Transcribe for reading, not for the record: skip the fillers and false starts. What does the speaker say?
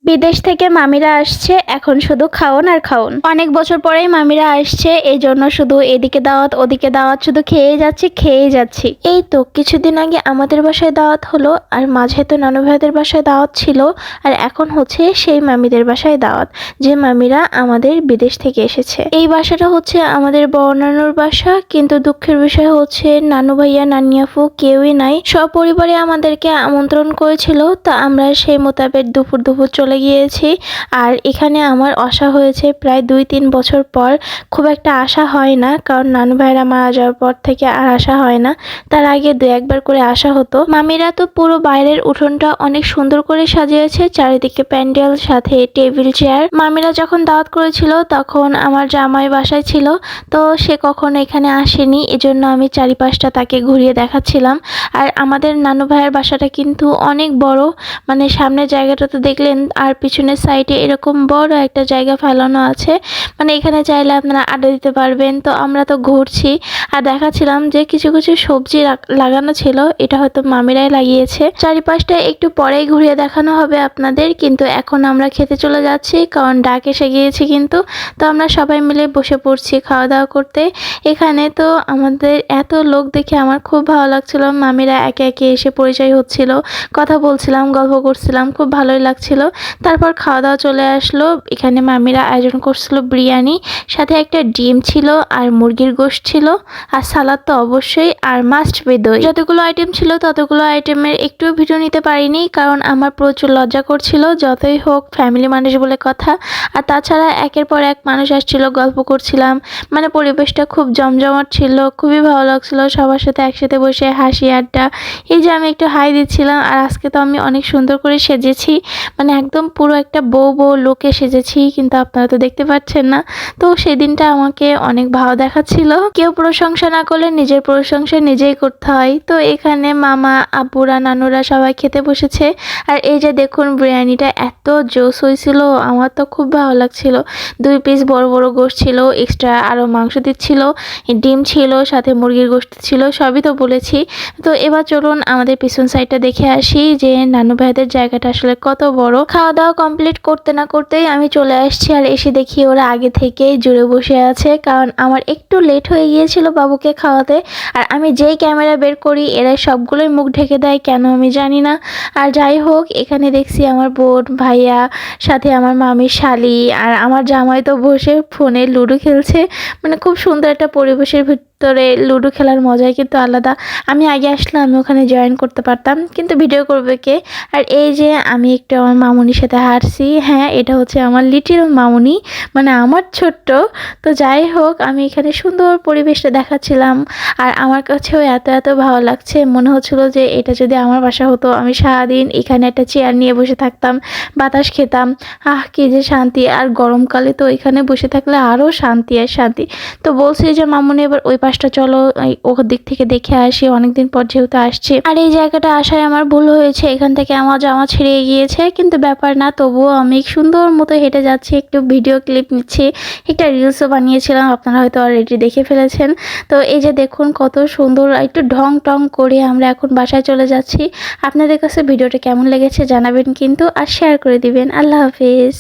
বিদেশ থেকে মামিরা আসছে, এখন শুধু খাওন আর খাওন। অনেক বছর পরেই মামিরা আসছে, এই জন্য শুধু এদিকে দাওয়াত ওদিকে দাওয়াত, শুধু খেয়েই যাচ্ছি। এই তো কিছুদিন আগে আমাদের বাসায় দাওয়াত হলো, আর মাঝে তো নানু ভাইদের বাসায় দাওয়াত ছিল, আর এখন হচ্ছে সেই মামিদের বাসায় দাওয়াত, যে মামিরা আমাদের বিদেশ থেকে এসেছে। এই বাসাটা হচ্ছে আমাদের বড় নানুর বাসা, কিন্তু দুঃখের বিষয় হচ্ছে নানু ভাইয়া নানি আপু কেউই নাই। সপরিবারে আমাদেরকে আমন্ত্রণ করেছিল, তা আমরা সেই মোতাবেক দুপুর চলে গিয়েছি। আর এখানে আমার আসা হয়েছে প্রায় 2-3 বছর পর। খুব একটা আসা হয় না, কারণ নানু ভাইরা মারা যাওয়ার পর থেকে আর আসা হয় না। তার আগে 2-1 বার করে আসা হতো। মামিরা তো পুরো বাইরের উঠোনটা অনেক সুন্দর করে সাজিয়েছে, চারিদিকে প্যান্ডেল, সাথে টেবিল চেয়ার। মামিরা যখন দাওয়াত করেছিল তখন আমার জামাই বাসায় ছিল, তো সে কখনো এখানে আসেনি, এজন্য আমি চারিপাশটা তাকে ঘুরিয়ে দেখাচ্ছিলাম। আর আমাদের নানু ভাইয়ের বাসাটা কিন্তু অনেক বড়, মানে সামনের জায়গাটা তো দেখলেন, আর পিছনের সাইডে এরকম বড় একটা জায়গা ফেলানো আছে, মানে এখানে চাইলে আপনারা আড্ডা দিতে পারবেন। তো আমরা তো ঘুরছি আর দেখাচ্ছিলাম যে কিছু কিছু সবজি লাগানো ছিল, এটা হয়তো মামিরাই লাগিয়েছে। চারিপাশটা একটু পরেই ঘুরিয়ে দেখানো হবে আপনাদের, কিন্তু এখন আমরা খেতে চলে যাচ্ছি, কারণ ডাক এসে গিয়েছে কিন্তু। তো আমরা সবাই মিলে বসে পড়ছি খাওয়া দাওয়া করতে। এখানে তো আমাদের এত লোক দেখে আমার খুব ভালো লাগছিল। মামিরা একে একে এসে পরিচয় হচ্ছিল, কথা বলছিলাম, গল্প করছিলাম, খুব ভালোই লাগছিল। তারপর খাওয়া দাওয়া চলে আসলো। এখানে মামিরা আয়োজন করছিল বিরিয়ানি, সাথে একটা ডিম ছিল, আর মুরগির গোশত ছিল, আর সালাদ তো অবশ্যই, আর মাস্ট বি দই। যতগুলো আইটেম ছিল ততগুলো আইটেমের একটু ভিডিও নিতে পারিনি, কারণ আমার প্রচুর লজ্জা করছিল। যতই হোক ফ্যামিলি মানুষ বলে কথা, আর তাছাড়া একের পর এক মানুষ আসছিল, গল্প করছিলাম, মানে পরিবেশটা খুব জমজমাট ছিল, খুবই ভালো লাগছিল সবার সাথে একসাথে বসে হাসি আড্ডা। এই যে আমি একটু হাই দিচ্ছিলাম, আর আজকে তো আমি অনেক সুন্দর করে সেজেছি, মানে একদম পুরো একটা বউ লোকে সেজেছি, কিন্তু আপনারা তো দেখতে পাচ্ছেন না। তো সেদিনটা আমাকে অনেক ভালো দেখাচ্ছিল। কেউ প্রশংসা না করলে নিজের প্রশংসা নিজেই করতে হয়। তো এখানে মামা আব্বুরা নানুরা সবাই খেতে বসেছে। আর এই যে দেখুন বিরিয়ানিটা এত জোস হয়েছিল, আমার তো খুব ভালো লাগছিল। 2 পিস বড় বড় গোশত ছিল, এক্সট্রা আরও মাংস দিচ্ছিল, ডিম ছিল, সাথে মুরগির গোশত ছিল, সবই তো বলেছি। তো এবার চলুন আমাদের পিছন সাইডটা দেখে আসি, যে নানু ভাইদের জায়গাটা আসলে কত বড়। খাওয়া দাওয়া কমপ্লিট করতে না করতেই আমি চলে আসছি, আর এসে দেখি ওরা আগে থেকেই জুড়ে বসে আছে, কারণ আমার একটু লেট হয়ে গিয়েছিল বাবুকে খাওয়াতে। আর আমি যেই ক্যামেরা বের করি এরা সবগুলোই মুখ ঢেকে দেয়, কেন আমি জানি না। আর যাই হোক, এখানে দেখছি আমার বোন ভাইয়া, সাথে আমার মামির শালি, আর আমার জামাই তো বসে ফোনে লুডো খেলছে। মানে খুব সুন্দর একটা পরিবেশের ভিতরে লুডো খেলার মজাই কিন্তু আলাদা। আমি আগে আসলে আমি ওখানে জয়েন করতে পারতাম, কিন্তু ভিডিও করবে কে। আর এই যে আমি একটু আমার মামুনির সাথে হাঁটছি, হ্যাঁ এটা হচ্ছে আমার লিটিল মামুনি, মানে আমার ছোট্ট। তো যাই হোক, আমি এখানে সুন্দর পরিবেশটা দেখাচ্ছিলাম, আর আমার কাছেও এত ভালো লাগছে, মনে হচ্ছিল যে এটা যদি আমার বাসা হতো, আমি সারাদিন এখানে একটা চেয়ার নিয়ে বসে থাকতাম, বাতাস খেতাম, কি যে শান্তি। আর গরমকালে তো এখানে বসে থাকলে আরও শান্তি আর শান্তি। তো বলছি যে মামুনি এবার ওই পাশটা চলো, ওর দিক থেকে দেখে আসি, অনেকদিন পর যেহেতু আসছে। আর এই জায়গাটা আসায় আমার ভুল হয়েছে, এখান থেকে আমার জামা ছিঁড়ে গিয়েছে, কিন্তু ব্যাপার না, তবুও আমি সুন্দর মতো হেঁটে যাচ্ছি, একটু ভিডিও ক্লিপ নিচ্ছি, একটা রিলসও বানিয়েছিলাম, আপনারা হয়তো অলরেডি দেখে ফেলেছেন। তো এই যে দেখুন কত সুন্দর, একটু ঢং টং করে আমরা এখন বাসায় চলে যাচ্ছি। আপনাদের কাছে ভিডিওটা কেমন লেগেছে জানাবেন কিন্তু, আর শেয়ার করে দিবেন। আল্লাহ হাফিজ।